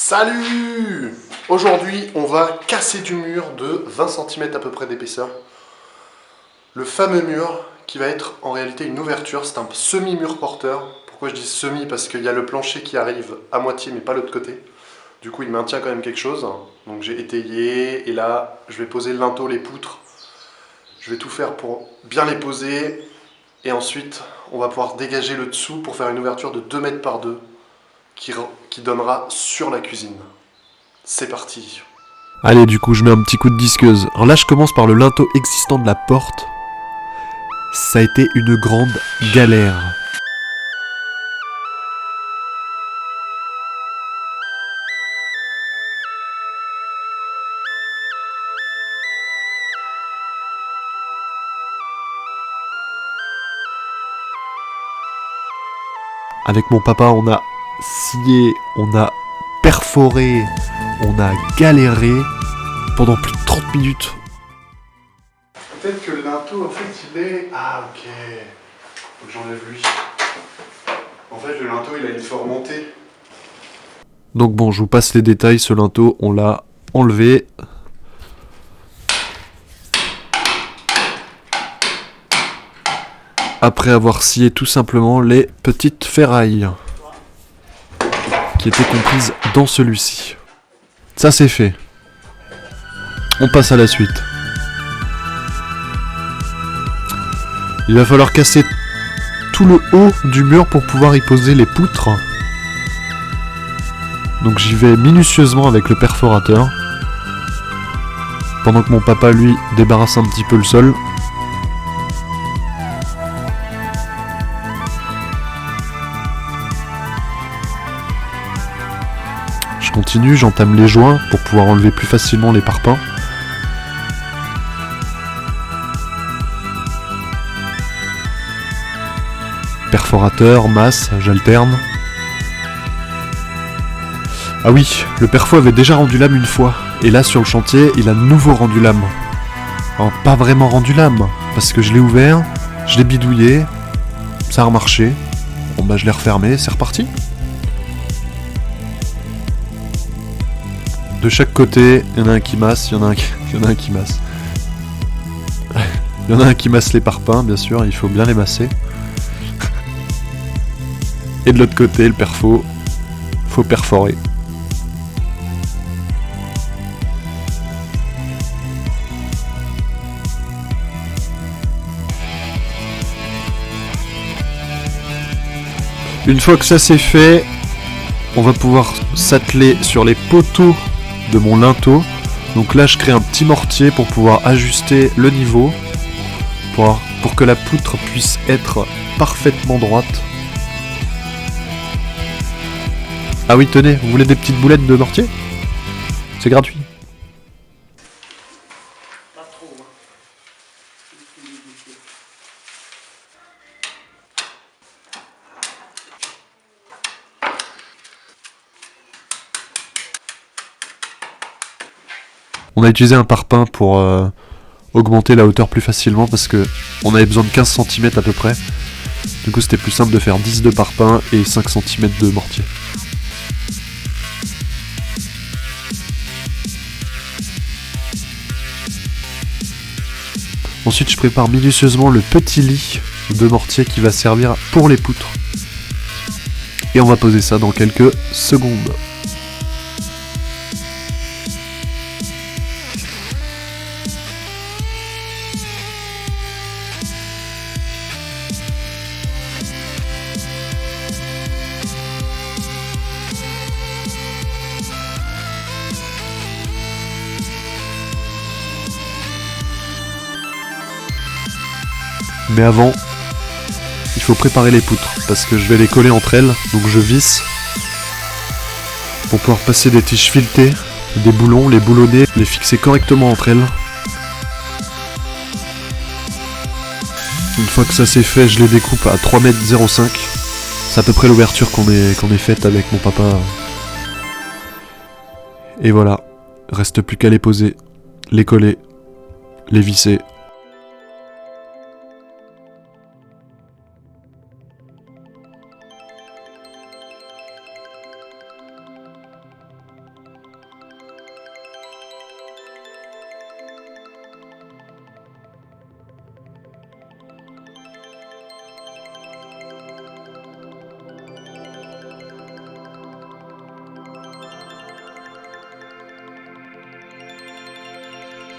Salut! Aujourd'hui, on va casser du mur de 20 cm à peu près d'épaisseur. Le fameux mur qui va être en réalité une ouverture, c'est un semi-mur porteur. Pourquoi je dis semi? Parce qu'il y a le plancher qui arrive à moitié mais pas l'autre côté. Du coup, il maintient quand même quelque chose. Donc j'ai étayé et là, je vais poser le linteau, les poutres. Je vais tout faire pour bien les poser. Et ensuite, on va pouvoir dégager le dessous pour faire une ouverture de 2 mètres par 2 qui donnera sur la cuisine. C'est parti. Allez, du coup, je mets un petit coup de disqueuse. Alors là, je commence par le linteau existant de la porte. Ça a été une grande galère. Avec mon papa, on a scié, on a perforé, on a galéré pendant plus de 30 minutes. Peut-être que le linteau, en fait, il est... Ah, ok. Faut que j'enlève lui. En fait, le linteau, il a une forme montée. Donc bon, je vous passe les détails. Ce linteau, on l'a enlevé. Après avoir scié tout simplement les petites ferrailles qui étaient comprises dans celui-ci. Ça c'est fait. On passe à la suite. Il va falloir casser tout le haut du mur pour pouvoir y poser les poutres. Donc j'y vais minutieusement avec le perforateur. Pendant que mon papa lui débarrasse un petit peu le sol. Je continue, j'entame les joints pour pouvoir enlever plus facilement les parpaings. Perforateur, masse, j'alterne. Ah oui, le perfo avait déjà rendu l'âme une fois. Et là sur le chantier, il a de nouveau rendu l'âme. Alors pas vraiment rendu l'âme, parce que je l'ai ouvert, je l'ai bidouillé, ça a remarché. Bon bah je l'ai refermé, c'est reparti. De chaque côté, il y en a un qui masse, il y en a un qui masse. Il y en a un qui masse les parpaings, bien sûr, il faut bien les masser. Et de l'autre côté, le perfo, faut perforer. Une fois que ça c'est fait, on va pouvoir s'atteler sur les poteaux de mon linteau. Donc là je crée un petit mortier pour pouvoir ajuster le niveau, pour que la poutre puisse être parfaitement droite. Ah oui, tenez, vous voulez des petites boulettes de mortier? C'est gratuit. Pas trop, hein. On a utilisé un parpaing pour augmenter la hauteur plus facilement parce que on avait besoin de 15 cm à peu près. Du coup c'était plus simple de faire 10 de parpaing et 5 cm de mortier. Ensuite je prépare minutieusement le petit lit de mortier qui va servir pour les poutres. Et on va poser ça dans quelques secondes. Mais avant, il faut préparer les poutres parce que je vais les coller entre elles. Donc je visse pour pouvoir passer des tiges filetées, des boulons, les boulonner, les fixer correctement entre elles. Une fois que ça c'est fait, je les découpe à 3,05 m. C'est à peu près l'ouverture qu'on ait faite avec mon papa. Et voilà, reste plus qu'à les poser, les coller, les visser.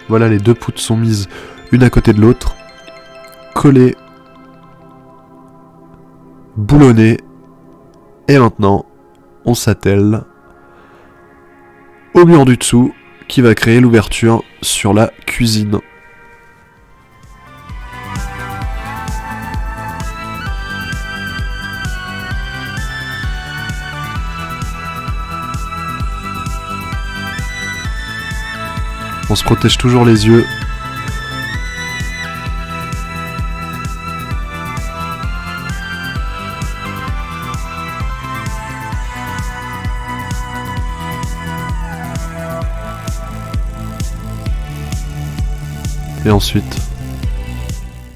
Voilà, les deux poutres sont mises une à côté de l'autre, collées, boulonnées, et maintenant on s'attelle au mur du dessous qui va créer l'ouverture sur la cuisine. On se protège toujours les yeux. Et ensuite,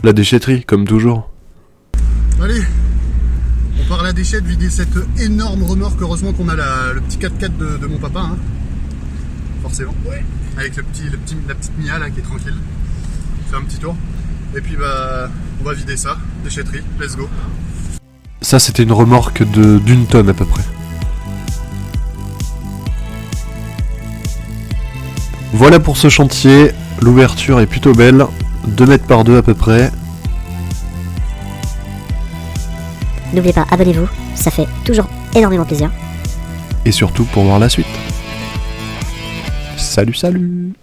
la déchetterie, comme toujours. Allez, on part à la déchette vider cette énorme remorque. Heureusement qu'on a le petit 4x4 de mon papa, hein. Forcément. Ouais. Avec la petite Mia là qui est tranquille. Faire un petit tour. Et puis bah, on va vider ça. Déchetterie, let's go. Ça, c'était une remorque d'une tonne à peu près. Voilà pour ce chantier. L'ouverture est plutôt belle. 2 mètres par 2 à peu près. N'oubliez pas, abonnez-vous, ça fait toujours énormément plaisir. Et surtout pour voir la suite. Salut, salut!